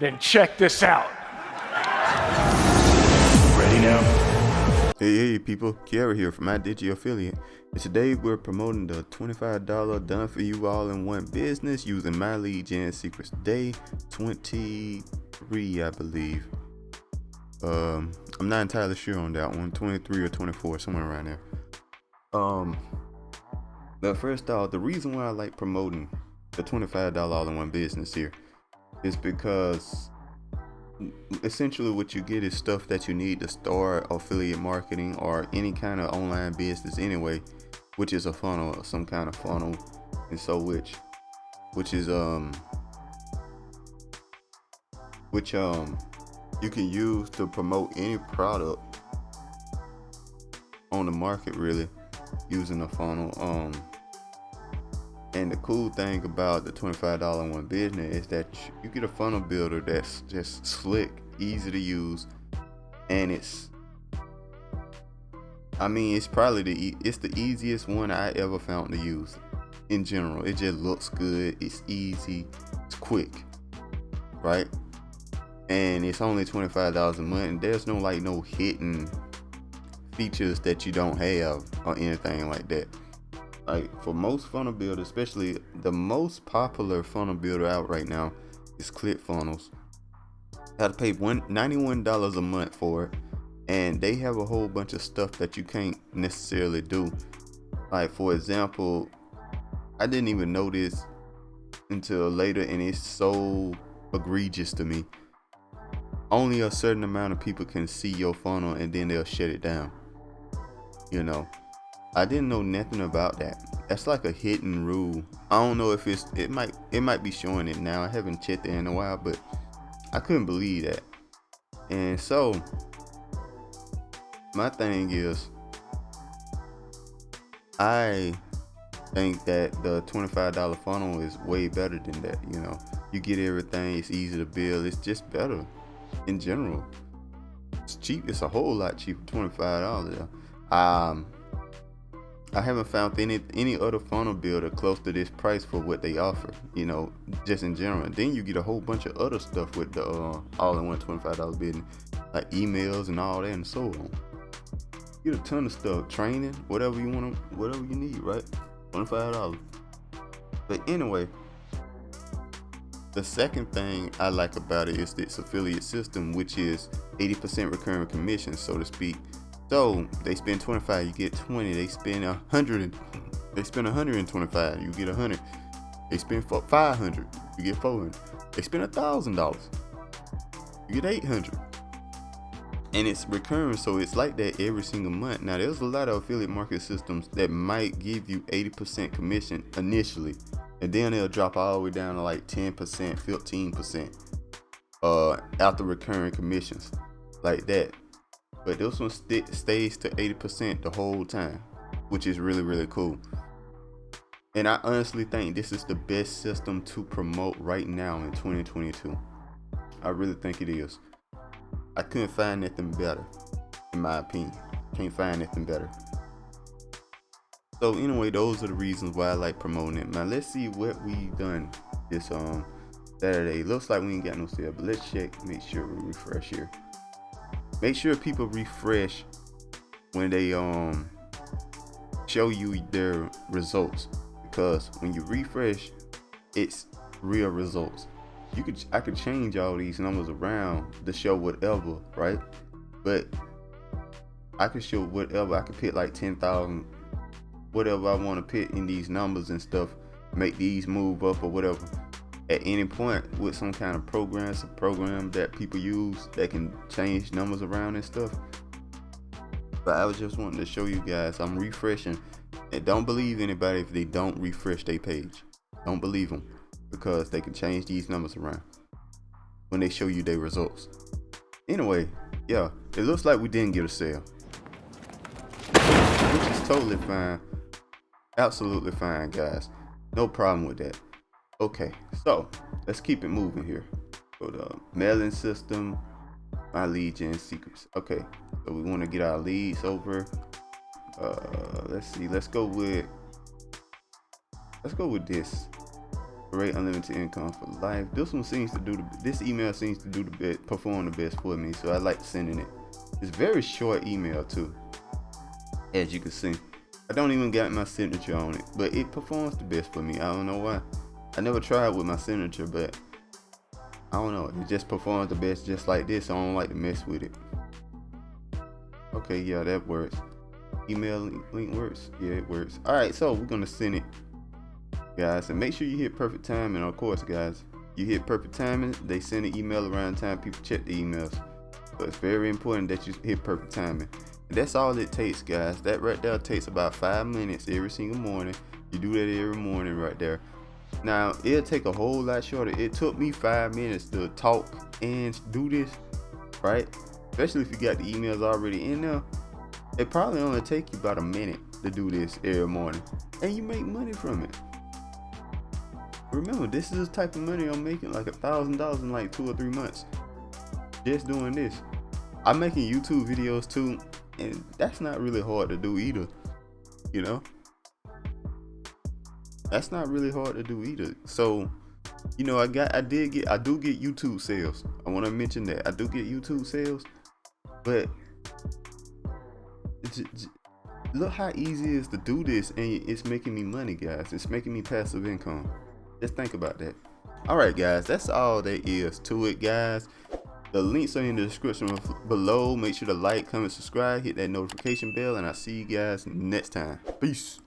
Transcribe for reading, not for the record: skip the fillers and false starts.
Then check this out. Ready now? Hey people, Kiara here from iDigi Affiliate, and today we're promoting the $25 done for you all in one business using My Lead Gen Secrets. Day 23, I believe. I'm not entirely sure on that one, 23 or 24, somewhere around there. But first off, the reason why I like promoting the $25 all in one business here is because essentially what you get is stuff that you need to start affiliate marketing or any kind of online business anyway, which is a funnel or some kind of funnel, and so which you can use to promote any product on the market, really, using a funnel. And the cool thing about the $25 in one business is that you get a funnel builder that's just slick, easy to use, and it's probably it's the easiest one I ever found to use. In general, it just looks good, it's easy, it's quick, right? And it's only $25 a month, and there's no hidden features that you don't have or anything like that. Like for most funnel builders, especially the most popular funnel builder out right now is ClickFunnels. I had to pay $91 a month for it, and they have a whole bunch of stuff that you can't necessarily do. Like for example, I didn't even know this until later, and it's so egregious to me. Only a certain amount of people can see your funnel, and then they'll shut it down. You know, I didn't know nothing about that. That's like a hidden rule. I don't know if it might be showing it now. I haven't checked it in a while, but I couldn't believe that. And so my thing is, I think that the $25 funnel is way better than that. You know, you get everything, it's easy to build, it's just better in general. It's cheap, it's a whole lot cheaper, $25. I haven't found any other funnel builder close to this price for what they offer, you know, just in general. And then you get a whole bunch of other stuff with the all-in-one $25 business, like emails and all that and so on. You get a ton of stuff, training, whatever you need, right? $25. But anyway, the second thing I like about it is this affiliate system, which is 80% recurring commission, so to speak. So they spend 25, you get 20. They spend 100, they spend 125, you get 100. They spend 500, you get 400. They spend $1,000, you get 800. And it's recurring, so it's like that every single month. Now there's a lot of affiliate market systems that might give you 80% commission initially, and then they'll drop all the way down to like 10%, 15% after recurring commissions, like that. But this one stays to 80% the whole time, which is really, really cool. And I honestly think this is the best system to promote right now in 2022. I really think it is. I couldn't find nothing better, in my opinion. Can't find nothing better. So anyway, those are the reasons why I like promoting it. Now let's see what we done this Saturday. Looks like we ain't got no sale, but let's check, make sure we refresh here. Make sure people refresh when they show you their results, because when you refresh, it's real results. I could change all these numbers around to show whatever, right? But I could show whatever. I could put like 10,000, whatever I want to put in these numbers and stuff, make these move up or whatever. At any point with some kind of program that people use that can change numbers around and stuff. But I was just wanting to show you guys I'm refreshing, and don't believe anybody if they don't refresh their page. Don't believe them, because they can change these numbers around when they show you their results. Anyway, yeah, it looks like we didn't get a sale, which is totally fine, absolutely fine, guys. No problem with that. Okay, so let's keep it moving here. Go to mailing system, My Lead Gen Secrets. Okay, so we want to get our leads over. Let's see. Let's go with this. Create unlimited income for life. This email seems to do the best, perform the best for me, so I like sending it. It's very short email too, as you can see. I don't even got my signature on it, but it performs the best for me. I don't know why. I never tried with my signature, but I don't know. It just performs the best just like this. I don't like to mess with it. Okay, yeah, that works. Email link works. Yeah, it works. All right, so we're gonna send it, guys, and make sure you hit perfect timing. Of course, guys, you hit perfect timing. They send an email around time people check the emails, so it's very important that you hit perfect timing. And that's all it takes, guys. That right there takes about 5 minutes every single morning. You do that every morning right there. Now it'll take a whole lot shorter. It took me 5 minutes to talk and do this, right? Especially if you got the emails already in there. It probably only take you about a minute to do this every morning, and you make money from it. Remember, this is the type of money I'm making, like $1,000 in like 2 or 3 months just doing this. I'm making YouTube videos too, and that's not really hard to do either, you know. That's not really hard to do either. So, you know, I do get YouTube sales. I want to mention that I do get YouTube sales, but look how easy it is to do this, and it's making me money, guys. It's making me passive income. Just think about that. All right, guys, that's all there is to it, guys. The links are in the description below. Make sure to like, comment, subscribe, hit that notification bell, and I'll see you guys next time. Peace.